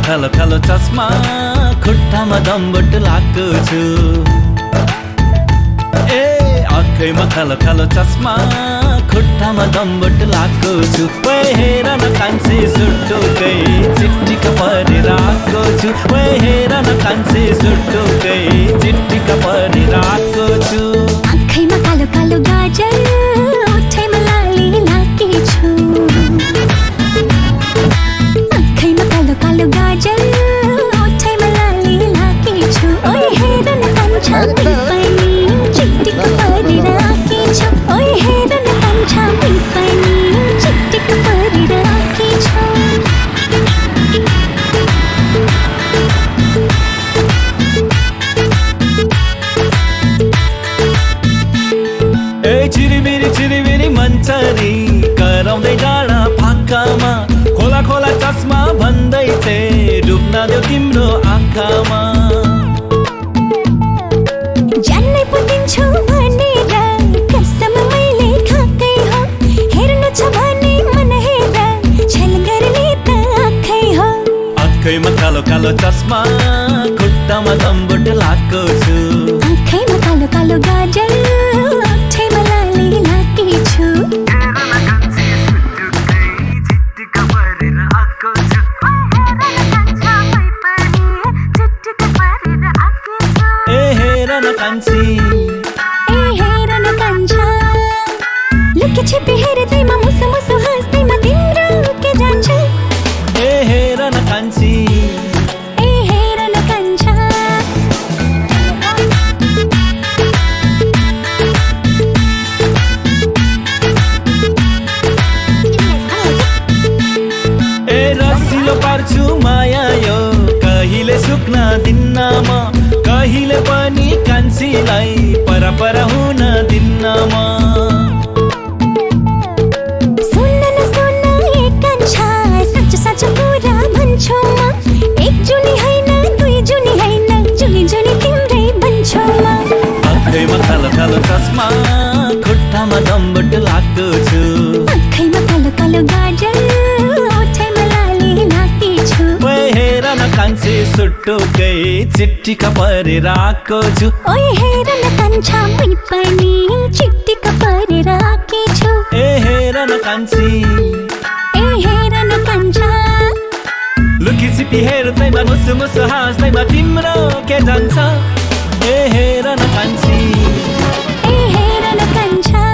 कालो कालो चस्मा खुट्टामा दम्बट लाएको छु ए आँखैमा कालो कालो चस्मा खुट्टामा दम्बट लाएको छु वै हेर न कान्छी सुटुकै चिट्टीका परिरहेको छु वै हेर न कान्छी सुटुकै चिट्टीका परिरहेको छु आँखैमा कालो कालो गाजर ओठैमा लाली लाकी छु आँखैमा कालो कालो गाजर ओठैमा लाली लाकी छु ओइ हेर न कान्छा पनि चिट्टीका परिरहेकी छु ओइ हेर न कान्छा पनि चिट्टीका परिरहेकी छु चिरिबिरी मन्छरी कराउँदै डाँडा फाकामा खोला खोला चस्मा भन्दै थिए डुब्न देऊ तिम्रो आँखामा जान्नै पुगिन्छु भनेर कसम मैले खाकै हो हेर्नु छ भने मन हेर छल गर्ने त आँखै हो आँखैमा कालो कालो चस्मा खुट्टामा दम्बट लाएको छु आँखैमा कालो कालो गाजर ओठैमा लाली लाकी छु ए हेर न कान्छी ए हेर न कान्छा लुकी छिपी हेर्दैमा मुसु मुसु हाँस्दैमा तिम्रो के जान्छ ए हेर न कान्छी ए हेर न कान्छा ए रसिलो पार्छु माया यो कहिले सुक्न दिन्नमा कहिले पनि कान्छीलाई पर हुन दिन्नमा सुन्न न सुन्न एक कान्छा सच्च सच्च कुरा भन्छु म एक जुनी हैन दुई जुनी हैन जुनी जुनी तिम्रै भन्छु म आँखैमा कालो कालो चस्मा खुट्टामा दम्बट लाएको छु आँखैमा कालो कालो गाजर ओठैमा लाली लाकी छु वै हेर न कान्छी सुटुकै चिट्टीका परिरहेको छु ओइ हेर न कान्छा पनि चिट्टीका परिरहेकी छु ए हेर न कान्छी ए हेर न कान्छा लुकी छिपी हेर्दैमा मुसु मुसु हाँस्दैमा तिम्रो के जान्छ ए हेर न कान्छी ए हेर न कान्छा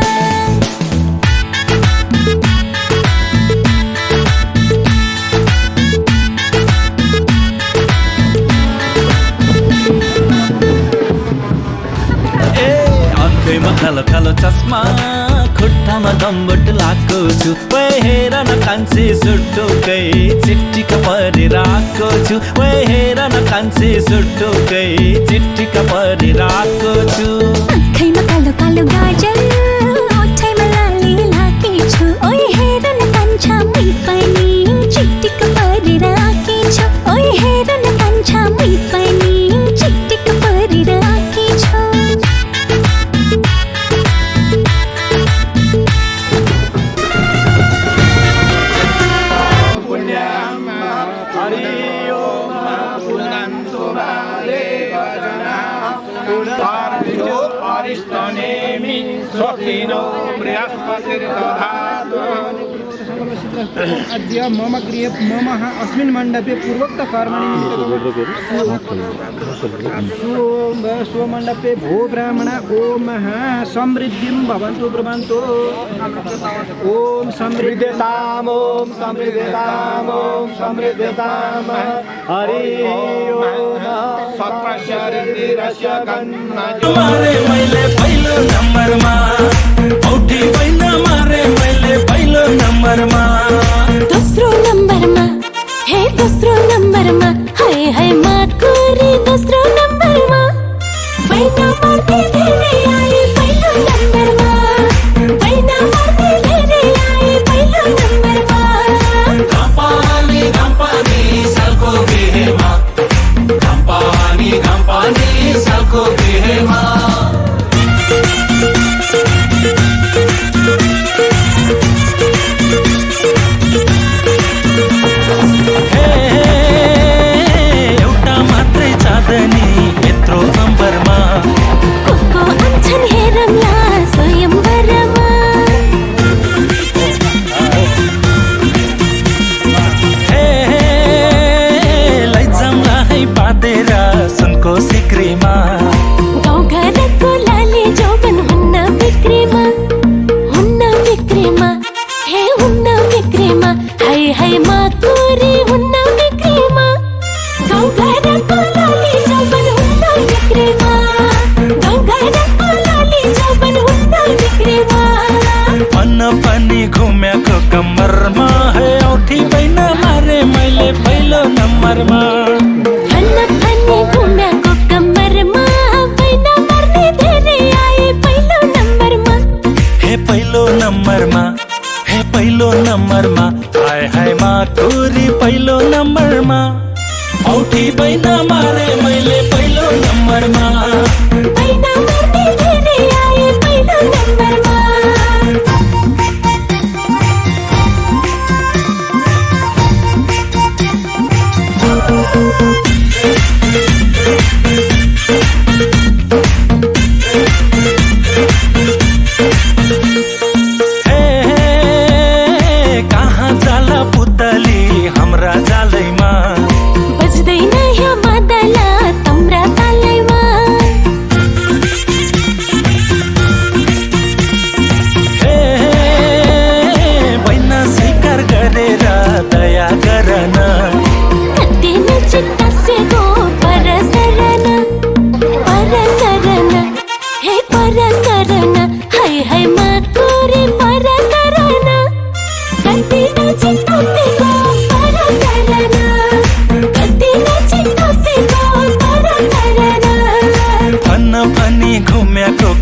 आँखैमा कालो कालो चस्मा खुट्टामा दम्बट लाएको छु वै हेर न कान्छी सुटुकै चिट्टीका परिरहेको छु वै हेर न कान्छी सुटुकै चिट्टीका परिरहेको छु आँखैमा कालो कालो गाजर ओठैमा लाली लाकी छु ओइ हेर न कान्छा पनि चिट्टीका परिरहेकी छु ओइ हेर न कान्छा पनि चिट्टीका परिरहेकी छु अद्य मम गृहे मम अस्मिन् मण्डपे पूर्वोक्त कर्मणि स्वमण्डपे भो ब्राह्मण ओम समृद्धिं भवन्तु ब्रुवन्तु ओम समृद्धताम ओम समृद्धताम ओम समृद्धताम हरि ओम सत्प्रशरीरस्य गन्म मारे मैले पहिलो नम्बरमा औठी बैन मारे मैले पहिलो नम्बरमा दोस्रो नम्बरमा हे दोस्रो नम्बरमा हाय हाय माटकोरी दोस्रो नम्बरमा बैना मार्दै धेरै आए पहिलो नम्बरमा बैना मार्दै धेरै आए पहिलो नम्बरमा घम्पानी सालको बिहेमा घम्पानी सालको बिहेमा माकुरी पहिलो नम्बरमा औठी बैना मारे मैले पहिलो नम्बरमा बैना मार्ने धेरै आए पहिलो नम्बरमा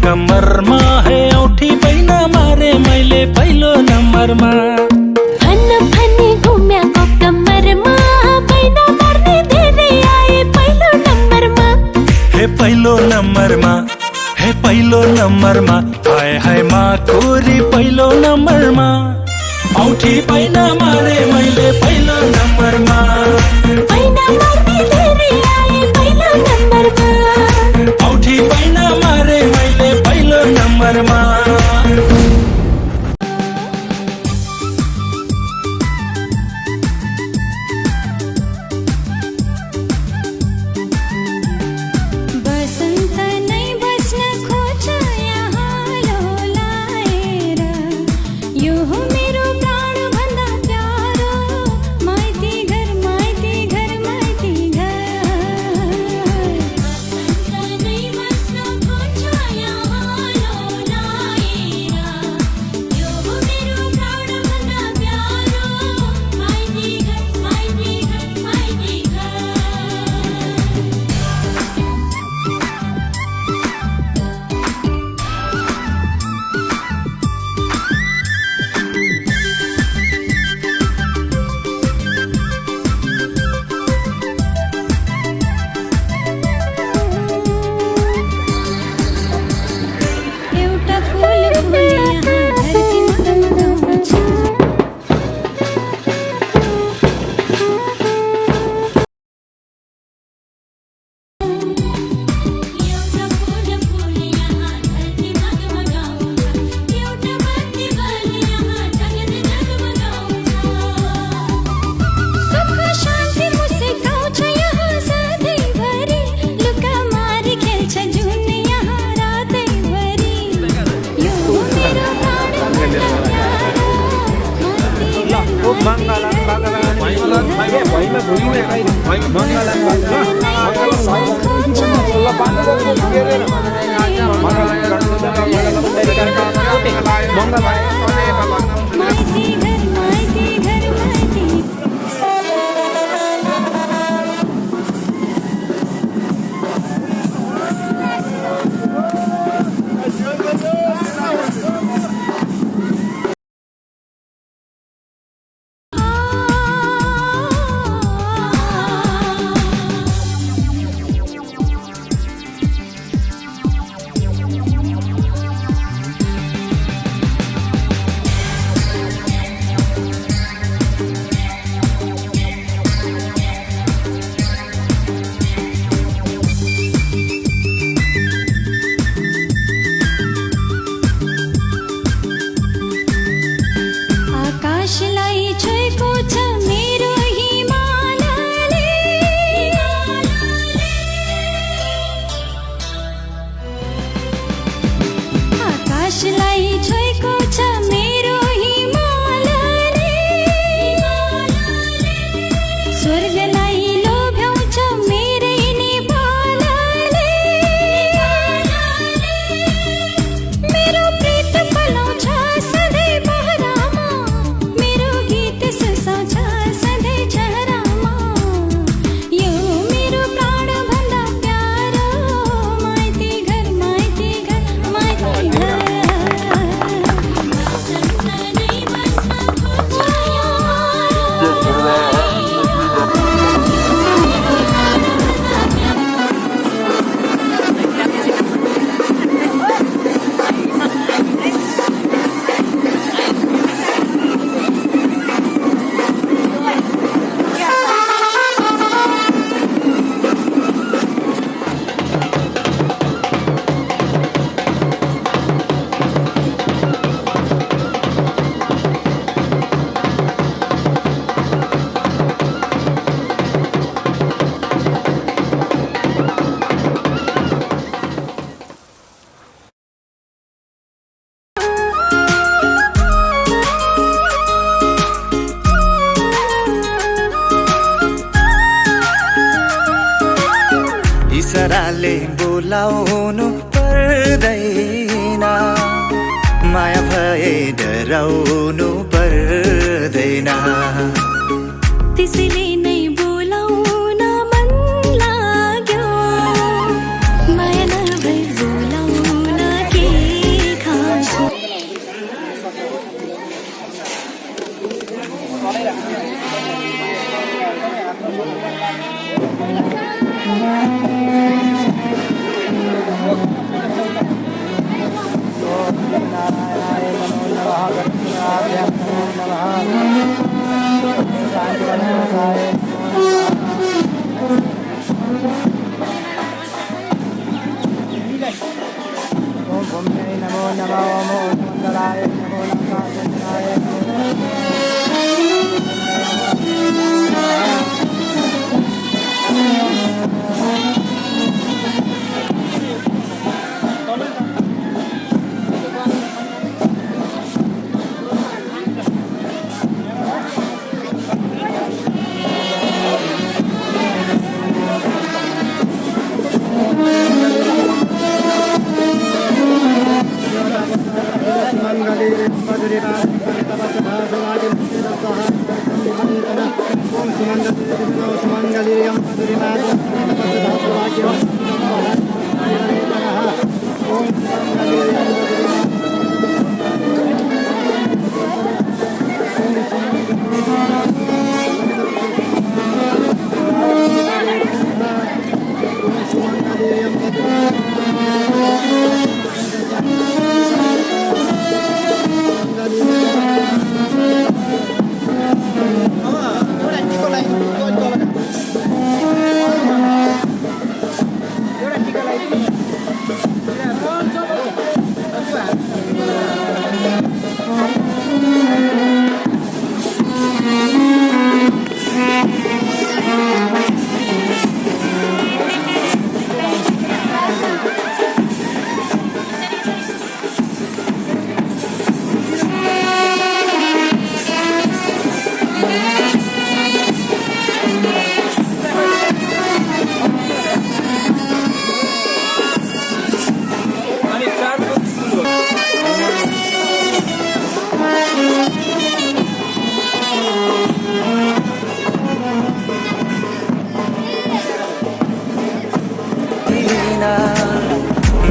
कम्मरमा है औठी बैना मारे मैले पहिलो नम्बरमा फनी घुम्याको कम्मरमा बैना मार्ने धेरै आए पहिलो नम्बरमा हे पहिलो नम्बरमा हे पहिलो नम्बरमा हाय हाय माकुरी पहिलो नम्बरमा औठी बैना मारे मैले पहिलो नम्बरमा बैना मार्ने धेरै आए पहिलो नम्बरमा औठी बैना मारे मैले पहिलो नम्बरमा बसन्त नै बस्न खोज्छ यहाँ लोलाएर यो हो मेरो प्राण भन्दा प्यारो माइती घर माइती घर माइती घर बसन्त नै बस्न खोज्छ यहाँ लोलाएर यो हो मेरो प्राण भन्दा प्यारो माइती घर माइती घर माइती घर एउटा फूल फूले यहाँ धरतीमा गमगाउँछ एउटा फूल फूले यहाँ धरतीमा गमगाउँछ एउटा बत्ती बल्ने यहाँ जगत जगमगाउँछ सुख शान्ति मुस्काउँछ यहाँ सधैँभरि लुका मारी खेल्छ जुन यहाँ रातैभरि यो मेरो प्राण भन्दा प्यारो माइती घर माइती घर माइती आकाशलाई छोएको छ मेरो हिमालले आकाशलाई छोएको छ मेरो हिमालले स्वर्गलाई लोभ्याउँछ मेरै नेपालले मेरो प्रीत पलाउँछ सधैँ पहरामा मेरो गीत सुसाउँछ सधैँ चेहरामा यो मेरो प्राण भन्दा प्यारो माइती घर माइती घर माइती घर बोलाउनु पर्दैन माया भए डराउनु पर्दैन त्यसैले नै बोलाउन मन लाग्यो माया नभई बोलाउन के खास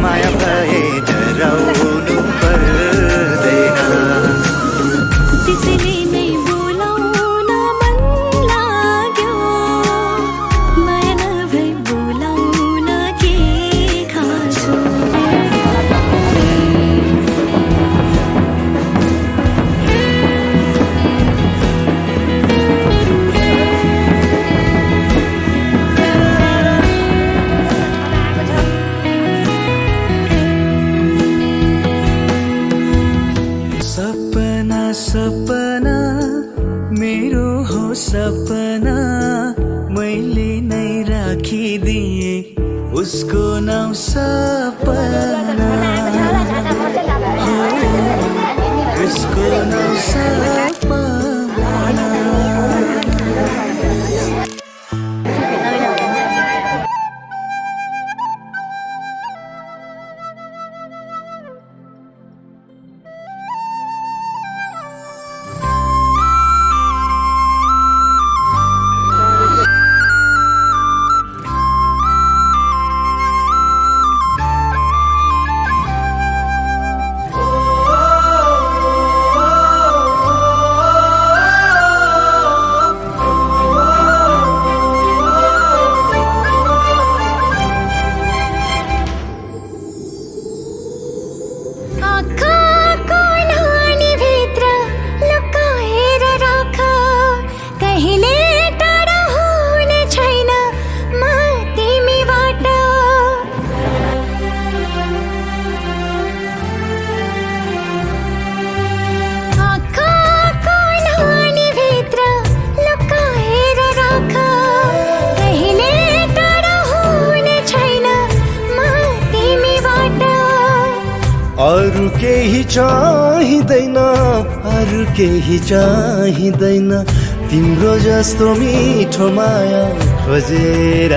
माया भए डराउनु पर्दैन त्यसैले नै बोलाउन मन लाग्यो माया नभई बोलाउन के खास सपना मेरो हो सपना मैले नै राखिदिए उसको नाउँ सपना उसको नाउँ सपना अरु केही चाहिँदैन अरु केही चाहिँदैन तिम्रो जस्तो मिठो माया खोजेर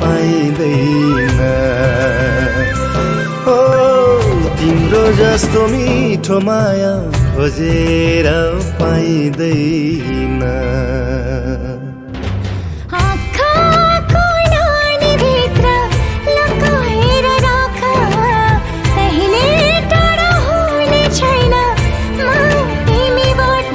पाइँदैन ओ तिम्रो जस्तो मिठो माया खोजेर पाइँदैन आँखाको नानीभित्र लुकाएर राख कहिले टाढा हुने छैन म तिमीबाट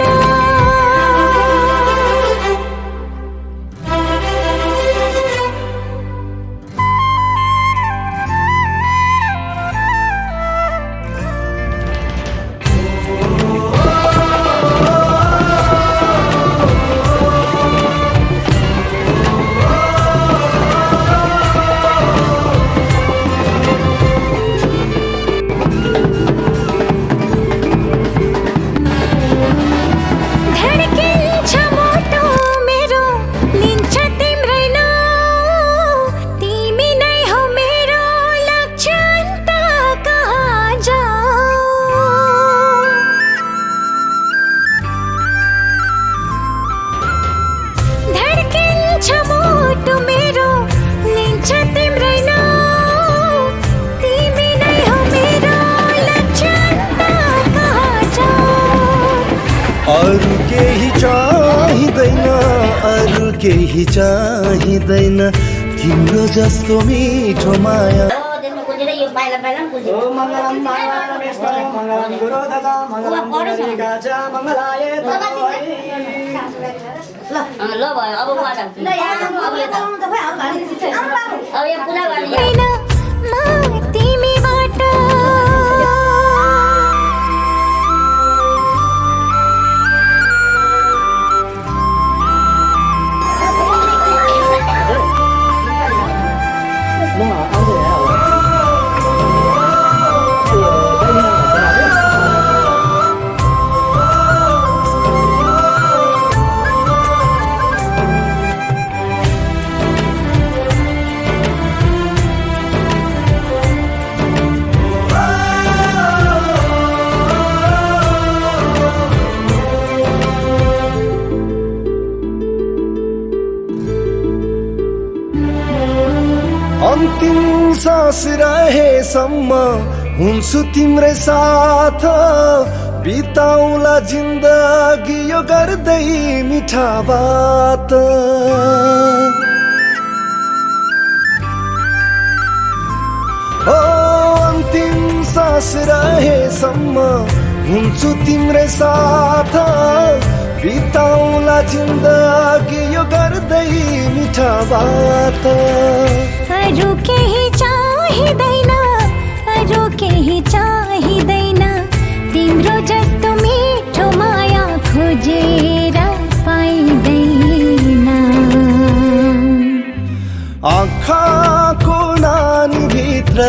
धड्किन्छ मुटु मेरो लिन्छ तिम्रै नाउँ तिमी नै हो मेरो लक्ष्य अन्त कहाँ जाऊँ धड्किन्छ मुटु मेरो लिन्छ तिम्रै नाउँ तिमी नै हो मेरो लक्ष्य अन्त कहाँ जाऊँ अरू केही चाहिँदैन अरू केही चाहिँदैन तिम्रो जस्तो मिठो माया त्यसमा कुदेर यो पाइला पाइला पनि कुदिन्छ। मङ्गलम मानवेश्वर मङ्गलम गुरुदत्त मङ्गलम गणेश मङ्गलाय ल भयो अब म जान्छु। अब यो पुरा गर्ने होइन म तिमीबाट अन्तिम सास रहेसम्म हुन्छु तिम्रै साथ बिताउला जिन्दगी यो गर्दै मिठा बात ओ अन्तिम सास रहेसम्म हुन्छु तिम्रै साथ बिताउला जिन्दगी यो गर्दै मिठा बात अरू केही चाहिँदैन अरू केही चाहिँदैन तिम्रो जस्तो मिठो माया खोजेर पाइँदैन आँखाको नानीभित्र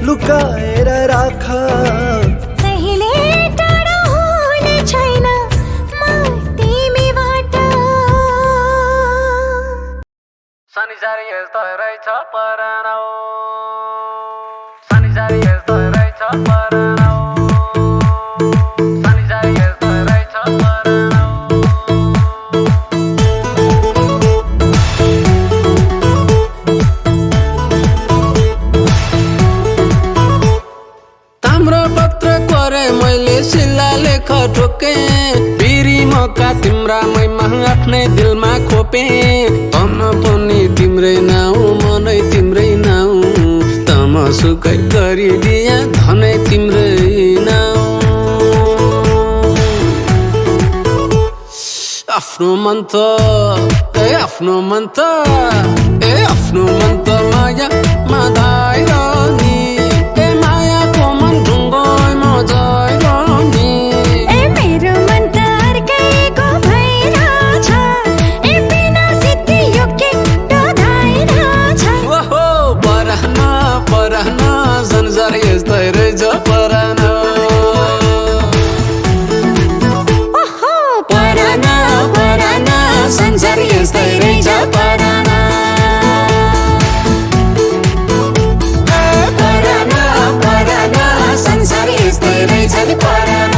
लुकाएर राख कहिले टाढा हुने छैन म तिमीबाट शनिचारी यस्तो रहेछ परानौ शनिचारी यस्तो रहेछ परानौ शनिचारी यस्तो रहेछ परानौ ताम्रो पत्र करे मैले शिला लेख ठोके बिरी मका तिम्रा मैमा आफ्नै दिलमा खोपे तन पनि तिम्रै नाउँ मनै तिम्रै नाउँ तमसुकै गरिदिया धनै तिम्रै नाउँ आफ्नो मन त आफ्नो मन त आफ्नो मन त माया माधाएर नि मायाको मन ढुङ्गोमा जाएर नि मेरो मन त अर्कैको भइरहेछ बिना सिद्धि यो के डधाइरहेछ ओहो परान परान संसार यस्तै रहेछ परान ओहो परान परान संसार यस्तै रहेछ परान परान परान संसार यस्तै रहेछ परान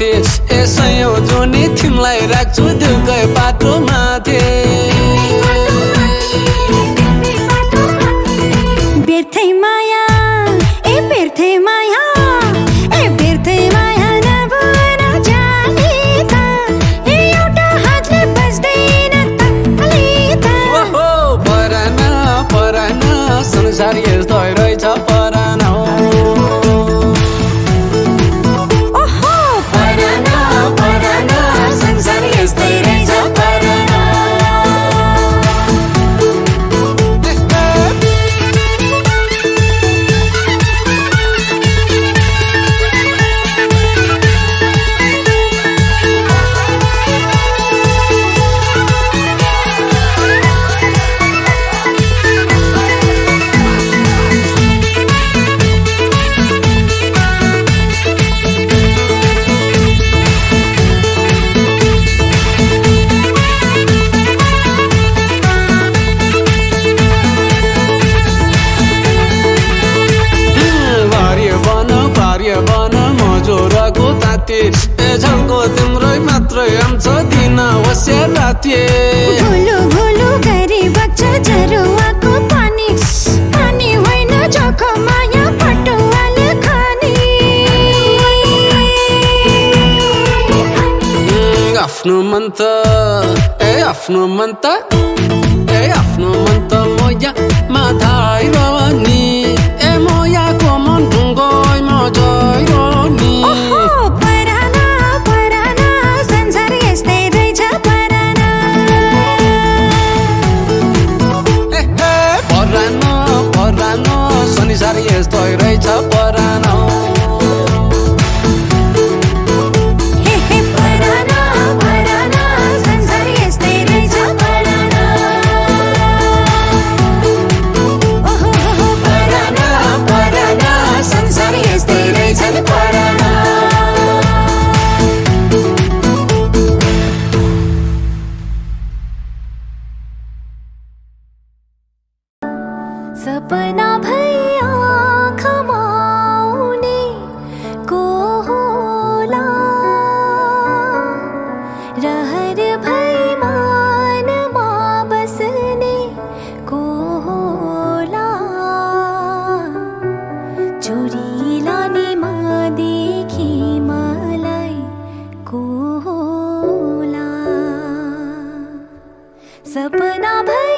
माथे यसैयो जुनी तिमीलाई राख्छु दुकै बाटो माथे व्यर्थै माया ए व्यर्थै माया ए व्यर्थै माया नभन जाने त ए एउटा हातले बज्दैन ताली त ओहो परान परान संसार यस्तो रहेछ परान ओहो परान परान संसार यस्तै रहेछ परान झल्को तिम्रै मात्रै आउँछ दिन होस्या राति घुलु घुलु गरी बग्छ झरुवाको पानी पानी होइन जख माया पटुवाले खानी आफ्नो मन त आफ्नो मन त आफ्नो मन त मोया माथाइ रहनी ए मोयाको मन ढुङ्गोइमा जइरहनी ओहो पराना पराना संसार यस्तै रहेछ पराना परान परान संसार यस्तो रहेछ परान हे हे पराना पराना संसार यस्तै रहेछ पराना ओहो परान परान संसार यस्तै रहेछ परान सपना भई आँखामा आउने को होला रहर भई मानमा बस्ने को होला चोरी लाने देखि मलाई को होला सपना भई